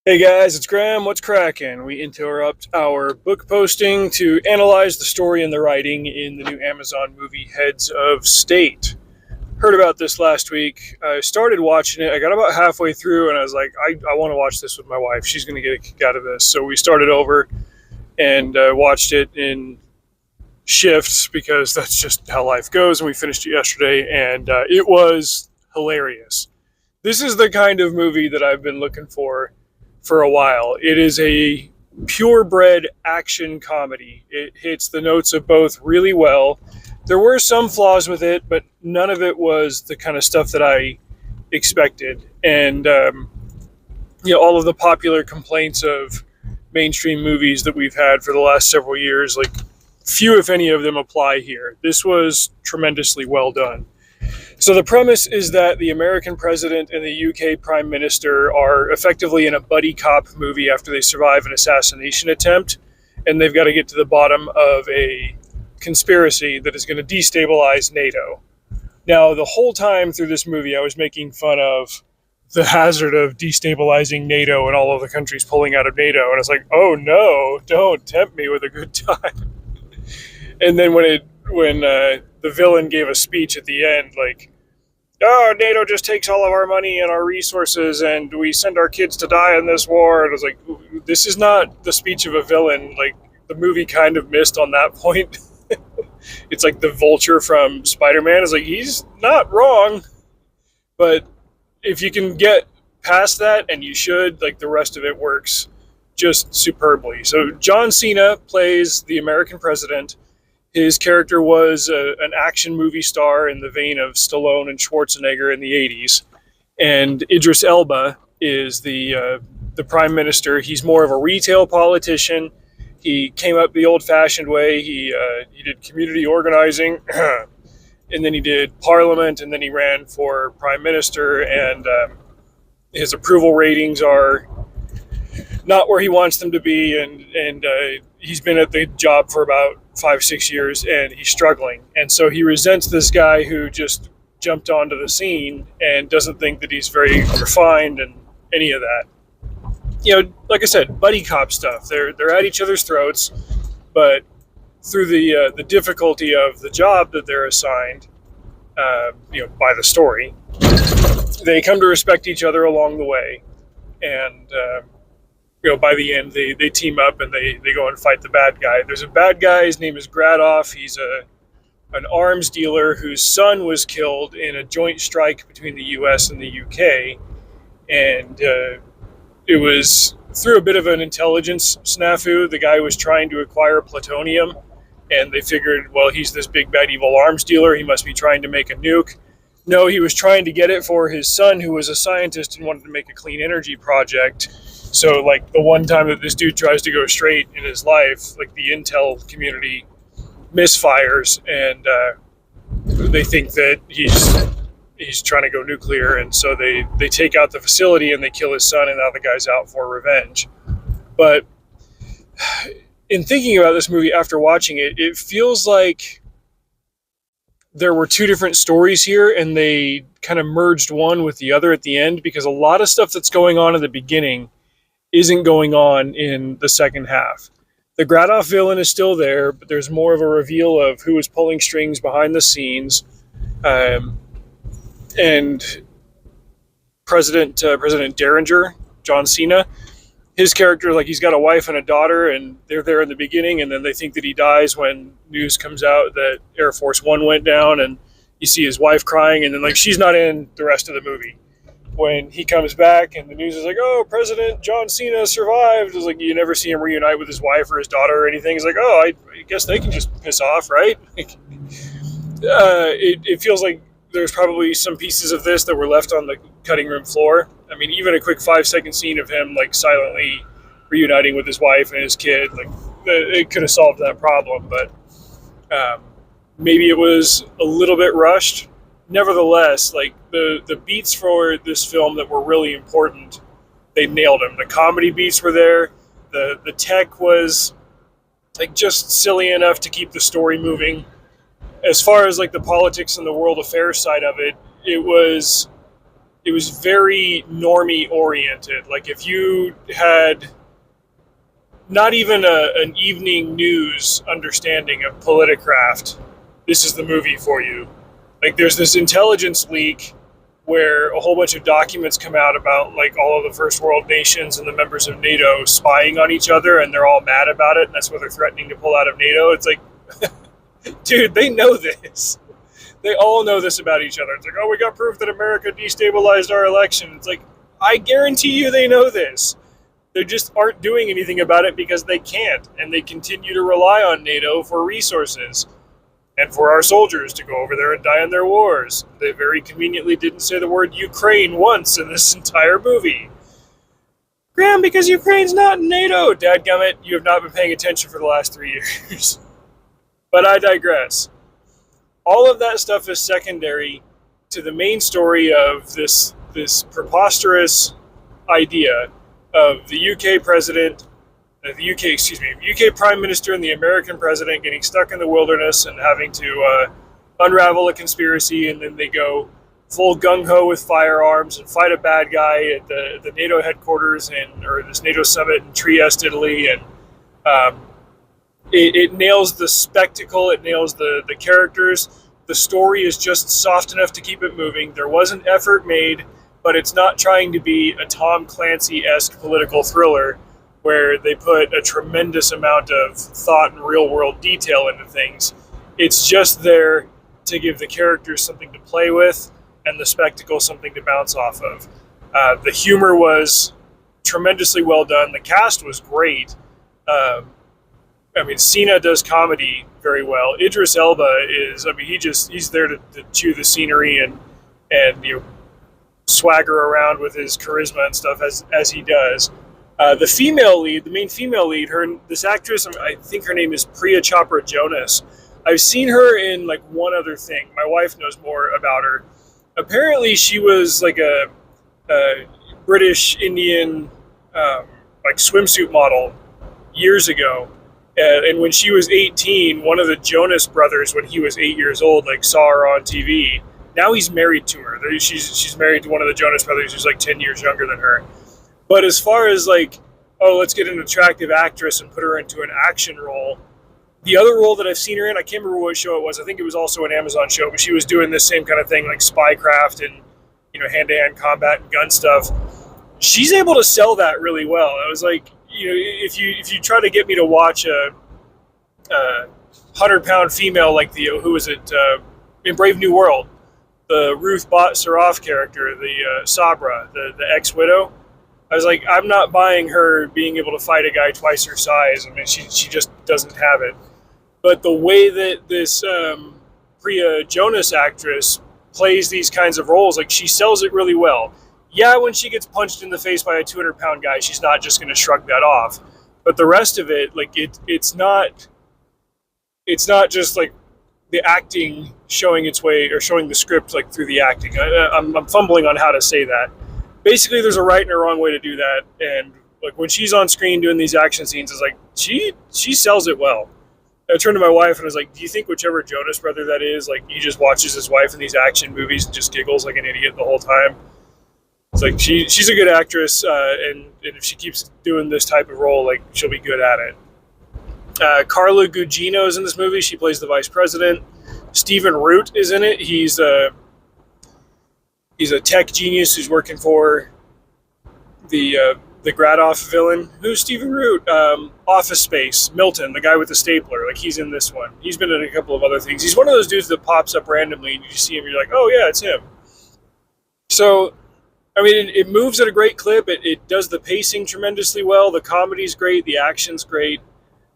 Hey guys, it's Graham. What's cracking? We interrupt our book posting to analyze the story and the writing in the new Amazon movie Heads of State. Heard about this last week. I started watching it. I got about halfway through and I was like, I want to watch this with my wife. She's going to get a kick out of this. So we started over and watched it in shifts because that's just how life goes. And we finished it yesterday and it was hilarious. This is the kind of movie that I've been looking for a while. It is a purebred action comedy. It hits the notes of both really well. There were some flaws with it, but none of it was the kind of stuff that I expected. And all of the popular complaints of mainstream movies that we've had for the last several years, like few, if any, of them apply here. This was tremendously well done. So the premise is that the American president and the UK prime minister are effectively in a buddy cop movie after they survive an assassination attempt, and they've got to get to the bottom of a conspiracy that is going to destabilize NATO. Now, the whole time through this movie, I was making fun of the hazard of destabilizing NATO and all of the countries pulling out of NATO, and I was like, oh no, don't tempt me with a good time. And then when the villain gave a speech at the end, like, oh, NATO just takes all of our money and our resources and we send our kids to die in this war. And I was like, this is not the speech of a villain. Like, the movie kind of missed on that point. It's like the Vulture from Spider-Man. It's like, he's not wrong. But if you can get past that, and you should, like, the rest of it works just superbly. So John Cena plays the American president. His character was an action movie star in the vein of Stallone and Schwarzenegger in the 80s. And Idris Elba is the prime minister. He's more of a retail politician. He came up the old-fashioned way. He did community organizing, and then he did parliament, and then he ran for prime minister. And his approval ratings are not where he wants them to be, and he's been at the job for about 5-6 years, and he's struggling. And so he resents this guy who just jumped onto the scene and doesn't think that he's very refined and any of that. Like I said, buddy cop stuff. They're at each other's throats, but through the difficulty of the job that they're assigned, by the story, they come to respect each other along the way. And by the end, they team up and they go and fight the bad guy. There's a bad guy. His name is Gradoff. He's an arms dealer whose son was killed in a joint strike between the U.S. and the U.K. And it was through a bit of an intelligence snafu. The guy was trying to acquire plutonium, and they figured, well, he's this big bad evil arms dealer. He must be trying to make a nuke. No, he was trying to get it for his son, who was a scientist and wanted to make a clean energy project. So, like, the one time that this dude tries to go straight in his life, like, the intel community misfires, and they think that he's trying to go nuclear, and so they take out the facility and they kill his son, and now the guy's out for revenge. But in thinking about this movie after watching it, it feels like there were two different stories here, and they kind of merged one with the other at the end, because a lot of stuff that's going on in the beginning isn't going on in the second half. The Gradoff villain is still there, but there's more of a reveal of who is pulling strings behind the scenes. And President Derringer, John Cena, his character, like, he's got a wife and a daughter, and they're there in the beginning, and then they think that he dies when news comes out that Air Force One went down, and you see his wife crying, and then, like, she's not in the rest of the movie. When he comes back and the news is like, oh, President John Cena survived, it's like, you never see him reunite with his wife or his daughter or anything. It's like, oh, I guess they can just piss off, right? It feels like there's probably some pieces of this that were left on the cutting room floor. I mean, even a quick 5-second scene of him, like, silently reuniting with his wife and his kid, like, it could have solved that problem, but maybe it was a little bit rushed. Nevertheless, like, the beats for this film that were really important, they nailed them. The comedy beats were there. The tech was, like, just silly enough to keep the story moving. As far as, like, the politics and the world affairs side of it, it was it was very normie oriented. Like if you had not even an evening news understanding of Politicraft, this is the movie for you. Like there's this intelligence leak where a whole bunch of documents come out about like all of the first world nations and the members of NATO spying on each other, and they're all mad about it, and that's why they're threatening to pull out of NATO. It's like, dude, they know this. They all know this about each other. It's like, oh, we got proof that America destabilized our election. It's like, I guarantee you they know this. They just aren't doing anything about it because they can't, and they continue to rely on NATO for resources and for our soldiers to go over there and die in their wars. They very conveniently didn't say the word Ukraine once in this entire movie. Graham, because Ukraine's not in NATO. Dadgummit, you have not been paying attention for the last 3 years. But I digress. All of that stuff is secondary to the main story of this preposterous idea of the UK president, UK Prime Minister and the American president getting stuck in the wilderness and having to unravel a conspiracy, and then they go full gung-ho with firearms and fight a bad guy at the NATO headquarters or this NATO summit in Trieste, Italy, and it nails the spectacle, it nails the characters. The story is just soft enough to keep it moving. There was an effort made, but it's not trying to be a Tom Clancy-esque political thriller where they put a tremendous amount of thought and real-world detail into things. It's just there to give the characters something to play with and the spectacle something to bounce off of. The humor was tremendously well done. The cast was great. Cena does comedy very well. Idris Elba he's there to chew the scenery and swagger around with his charisma and stuff as he does. The main female lead, this actress, I think her name is Priya Chopra Jonas. I've seen her in like one other thing. My wife knows more about her. Apparently, she was like a British Indian like swimsuit model years ago. And when she was 18, one of the Jonas brothers, when he was 8 years old, like saw her on TV. Now he's married to her. She's married to one of the Jonas brothers who's like 10 years younger than her. But as far as like, oh, let's get an attractive actress and put her into an action role, the other role that I've seen her in, I can't remember what show it was. I think it was also an Amazon show, but she was doing this same kind of thing, like spycraft and hand-to-hand combat and gun stuff. She's able to sell that really well. I was like, if you try to get me to watch a 100-pound female like who was it in Brave New World, the Ruth Bott-Saraf character, the Sabra, the ex-widow, I was like, I'm not buying her being able to fight a guy twice her size. I mean, she just doesn't have it. But the way that this Priya Jonas actress plays these kinds of roles, like she sells it really well. Yeah, when she gets punched in the face by a 200-pound guy, she's not just going to shrug that off. But the rest of it, like it's not just like the acting showing its way or showing the script like through the acting. I'm fumbling on how to say that. Basically, there's a right and a wrong way to do that, and like when she's on screen doing these action scenes, it's like she sells it well. I turned to my wife and I was like, "Do you think whichever Jonas brother that is, like he just watches his wife in these action movies and just giggles like an idiot the whole time?" It's like she's a good actress, and if she keeps doing this type of role, like she'll be good at it. Carla Gugino is in this movie. She plays the vice president. Stephen Root is in it. He's a tech genius who's working for the Gradoff villain. Who's Stephen Root? Office Space, Milton, the guy with the stapler. Like he's in this one. He's been in a couple of other things. He's one of those dudes that pops up randomly and you see him, you're like, oh yeah, it's him. So, I mean, it moves at a great clip. It does the pacing tremendously well. The comedy's great. The action's great.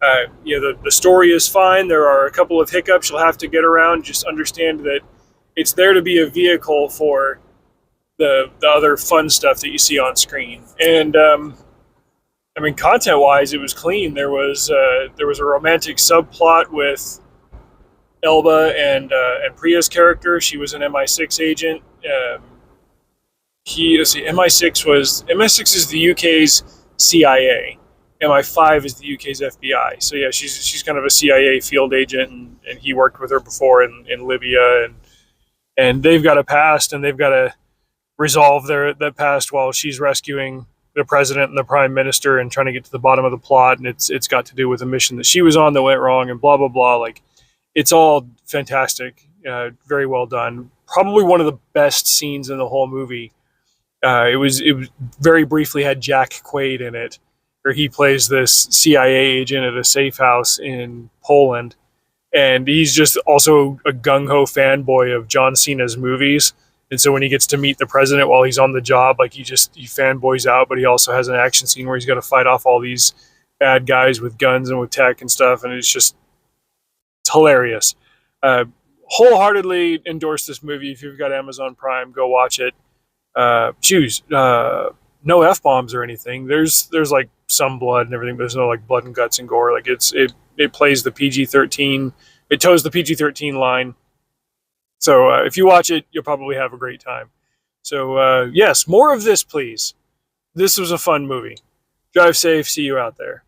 The story is fine. There are a couple of hiccups you'll have to get around. Just understand that it's there to be a vehicle for the other fun stuff that you see on screen. And content-wise, it was clean. There was a romantic subplot with Elba and Priya's character. She was an MI6 agent. MI6 is the UK's CIA. MI5 is the UK's FBI. So yeah, she's kind of a CIA field agent, and he worked with her before in Libya, and they've got a past, and they've got to resolve their past while she's rescuing the president and the prime minister and trying to get to the bottom of the plot. And it's got to do with a mission that she was on that went wrong and blah blah blah. Like, it's all fantastic, very well done. Probably one of the best scenes in the whole movie. It was very briefly had Jack Quaid in it, where he plays this CIA agent at a safe house in Poland, and he's just also a gung ho fanboy of John Cena's movies. And so when he gets to meet the president while he's on the job, like he fanboys out, but he also has an action scene where he's got to fight off all these bad guys with guns and with tech and stuff, and it's hilarious. Wholeheartedly endorse this movie. If you've got Amazon Prime, go watch it. No F bombs or anything. There's like some blood and everything, but there's no like blood and guts and gore. Like it plays the PG-13. It toes the PG-13 line. So if you watch it, you'll probably have a great time. So yes, more of this, please. This was a fun movie. Drive safe. See you out there.